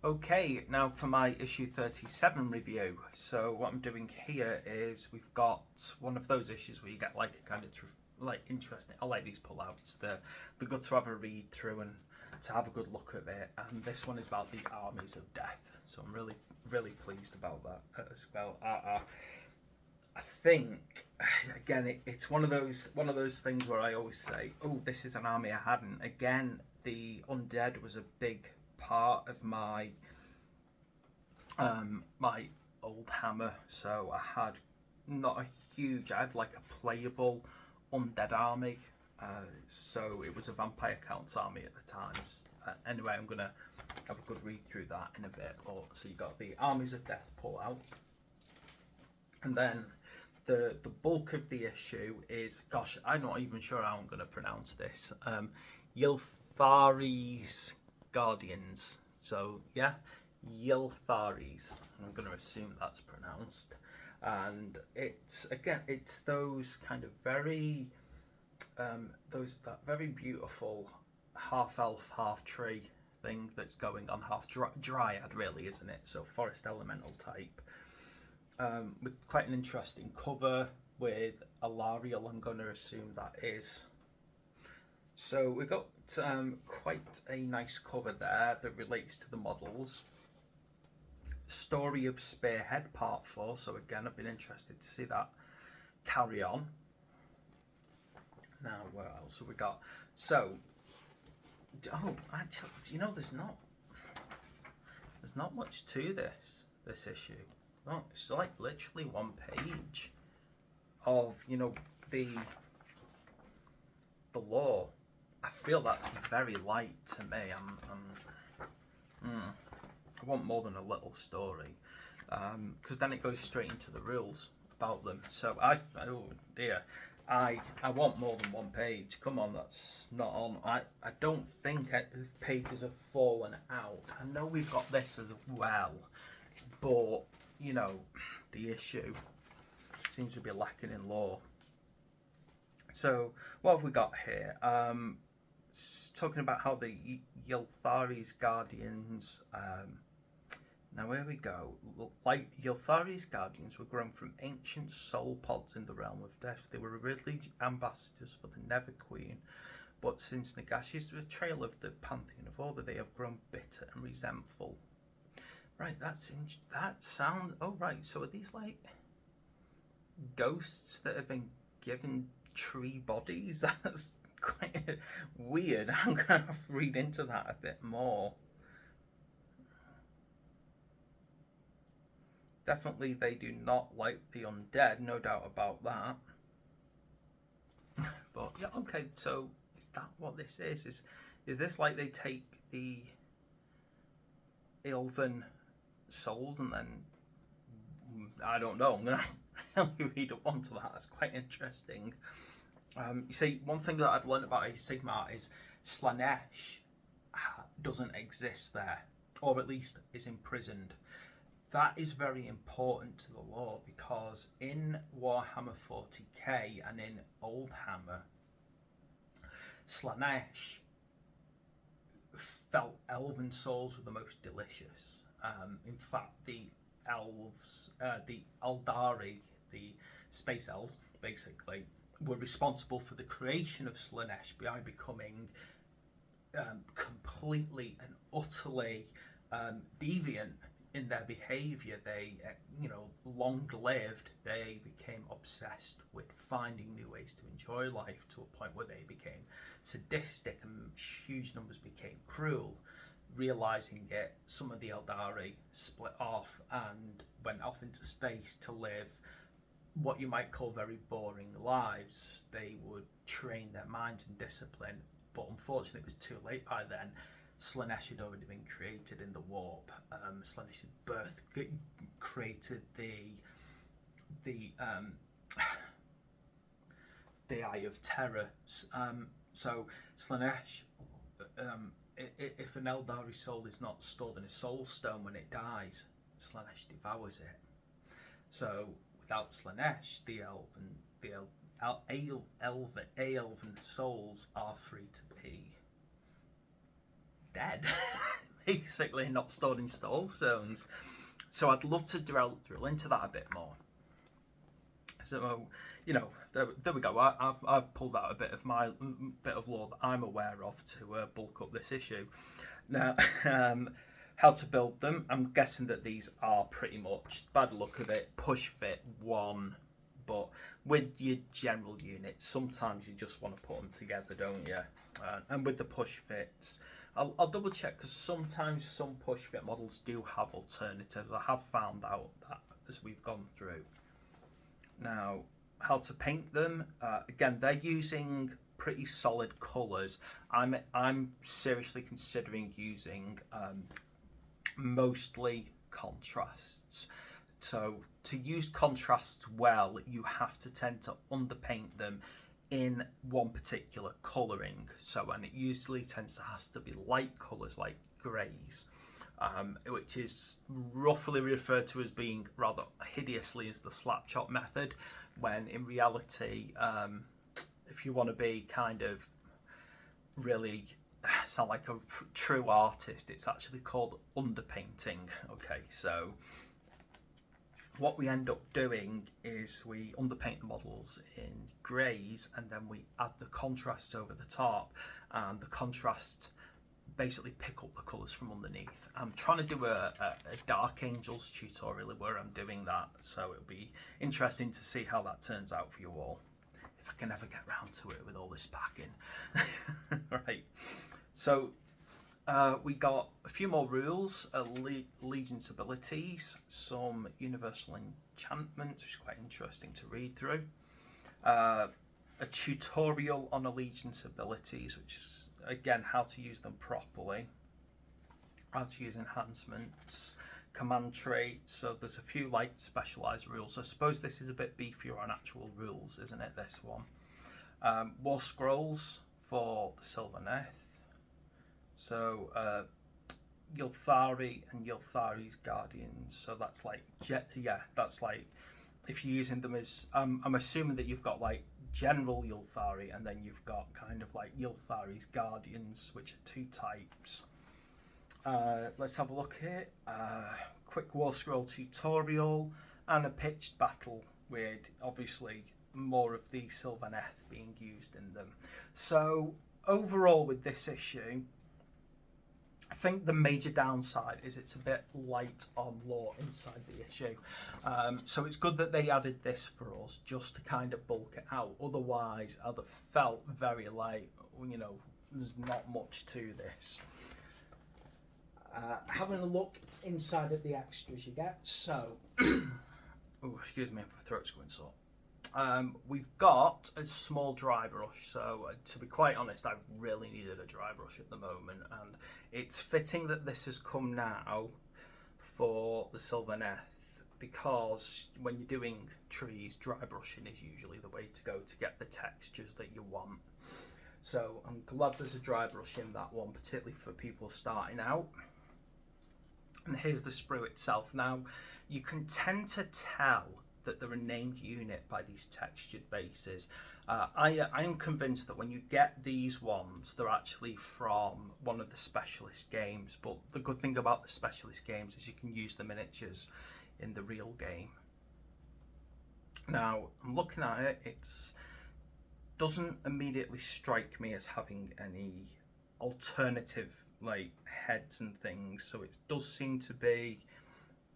Okay, now for my issue 37 review. So what I'm doing here is we've got one of those issues where you get like a kind of interesting. I like these pullouts. They're good to have a read through and to have a good look at it. And this one is about the armies of death. So I'm really pleased about that as well. I think again it's one of those things where I always say, oh, this is an army I hadn't. Again, the undead was a big part of my my old hammer, so I had not a huge, I had like a playable undead army, so it was a vampire count's army at the times. Anyway, I'm gonna have a good read through that in a bit. So you got the armies of death pull out, and then the bulk of the issue is, gosh, I'm not even sure how I'm gonna pronounce this. Ylthari's Guardians. So yeah, Ylthari's. I'm going to assume that's pronounced. And it's those kind of very that very beautiful half elf, half tree thing that's going on, half dryad really, isn't it? So forest elemental type. With quite an interesting cover with Alariel, I'm going to assume that is. So we've got quite a nice cover there that relates to the models. Story of Spearhead Part 4, so again I've been interested to see that carry on. Now where else have we got? So, oh, actually, there's not much to this issue. No, it's like literally one page of the lore. I feel that's very light to me. I want more than a little story, because then it goes straight into the rules about them. So I want more than one page. Come on, that's not on. I don't think pages have fallen out. I know we've got this as well, but the issue seems to be lacking in lore. So what have we got here? Talking about how the Ylthari's Guardians. Now here we go. Like Ylthari's Guardians were grown from ancient soul pods in the realm of death. They were originally ambassadors for the Nether Queen, but since Nagashi's betrayal of the Pantheon of Order, they have grown bitter and resentful. Right, that sound. Oh right, so are these like ghosts that have been given tree bodies? That's quite weird. I'm gonna have to read into that a bit more. Definitely they do not like the undead, no doubt about that. But yeah, okay, so is that what this is? Is this like they take the elven souls and then, I don't know, I'm gonna have to read up onto that. That's quite interesting. You see, one thing that I've learned about Age of Sigmar is Slaanesh doesn't exist there, or at least is imprisoned. That is very important to the lore, because in Warhammer 40k and in Old Hammer, Slaanesh felt elven souls were the most delicious. In fact, the elves, the Eldari, the space elves, basically, were responsible for the creation of Slaanesh by becoming completely and utterly deviant in their behaviour. They, long-lived. They became obsessed with finding new ways to enjoy life, to a point where they became sadistic and huge numbers became cruel. Realising it, some of the Eldari split off and went off into space to live what you might call very boring lives. They would train their minds in discipline, but unfortunately it was too late by then. Slaanesh had already been created in the warp. Slaanesh's birth created the Eye of Terror. So Slaanesh, if an Eldari soul is not stored in a soul stone when it dies, Slaanesh devours it. So without Slaanesh, the elven souls are free to be dead. basically, not stored in stall zones. So I'd love to drill into that a bit more. So, you know, there we go. I've pulled out a bit of my bit of lore that I'm aware of to bulk up this issue. Now, how to build them? I'm guessing that these are pretty much, by the look of it, push fit one. But with your general units, sometimes you just want to put them together, don't you? And with the push fits, I'll double check, because sometimes some push fit models do have alternatives. I have found out that as we've gone through. Now, how to paint them? Again, they're using pretty solid colours. I'm seriously considering using mostly contrasts. So to use contrasts well, you have to tend to underpaint them in one particular colouring. So, and it usually has to be light colours like greys, which is roughly referred to as being rather hideously as the slap chop method, when in reality, if you want to be kind of really sound like a true artist, it's actually called underpainting. Okay, so what we end up doing is we underpaint the models in greys, and then we add the contrast over the top, and the contrast basically pick up the colours from underneath. I'm trying to do a Dark Angels tutorial where I'm doing that, so it'll be interesting to see how that turns out for you all, if I can ever get round to it with all this packing. Right, so we got a few more rules, allegiance abilities, some universal enchantments, which is quite interesting to read through, a tutorial on allegiance abilities, which is again how to use them properly, how to use enhancements, command traits. So there's a few like specialized rules. I suppose this is a bit beefier on actual rules, isn't it, this one? War scrolls for the Sylvaneth. So Ylthari and Ylthari's Guardians. So that's like, that's like, if you're using them as, I'm assuming that you've got like general Ylthari, and then you've got kind of like Ylthari's Guardians, which are two types. Let's have a look here. Quick War Scroll tutorial and a pitched battle with obviously more of the Sylvaneth being used in them. So overall with this issue, I think the major downside is it's a bit light on lore inside the issue. So it's good that they added this for us just to kind of bulk it out. Otherwise, I'd have felt very light, you know, there's not much to this. Having a look inside at the extras you get, so, oh, excuse me, my throat's going sore. We've got a small dry brush, so to be quite honest, I really needed a dry brush at the moment, and it's fitting that this has come now for the Sylvaneth, because when you're doing trees, dry brushing is usually the way to go to get the textures that you want. So I'm glad there's a dry brush in that one, particularly for people starting out. And here's the sprue itself. Now, you can tend to tell that they're a named unit by these textured bases. I am convinced that when you get these ones, they're actually from one of the specialist games. But the good thing about the specialist games is you can use the miniatures in the real game. Now, I'm looking at it, it doesn't immediately strike me as having any alternative like heads and things, so it does seem to be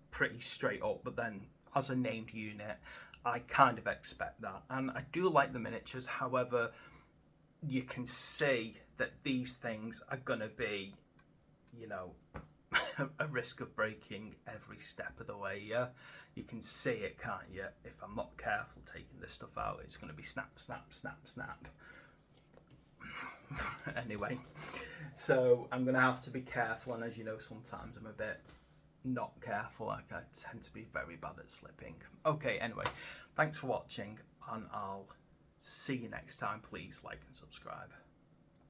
pretty straight up, but then as a named unit I kind of expect that, and I do like the miniatures. However, you can see that these things are going to be, you know, a risk of breaking every step of the way. Yeah, you can see it, can't you? If I'm not careful taking this stuff out, it's going to be snap, snap, snap, snap. Anyway, so I'm going to have to be careful, and as you know, sometimes I'm a bit not careful. Like, I tend to be very bad at slipping. Okay, anyway, thanks for watching, and I'll see you next time. Please like and subscribe.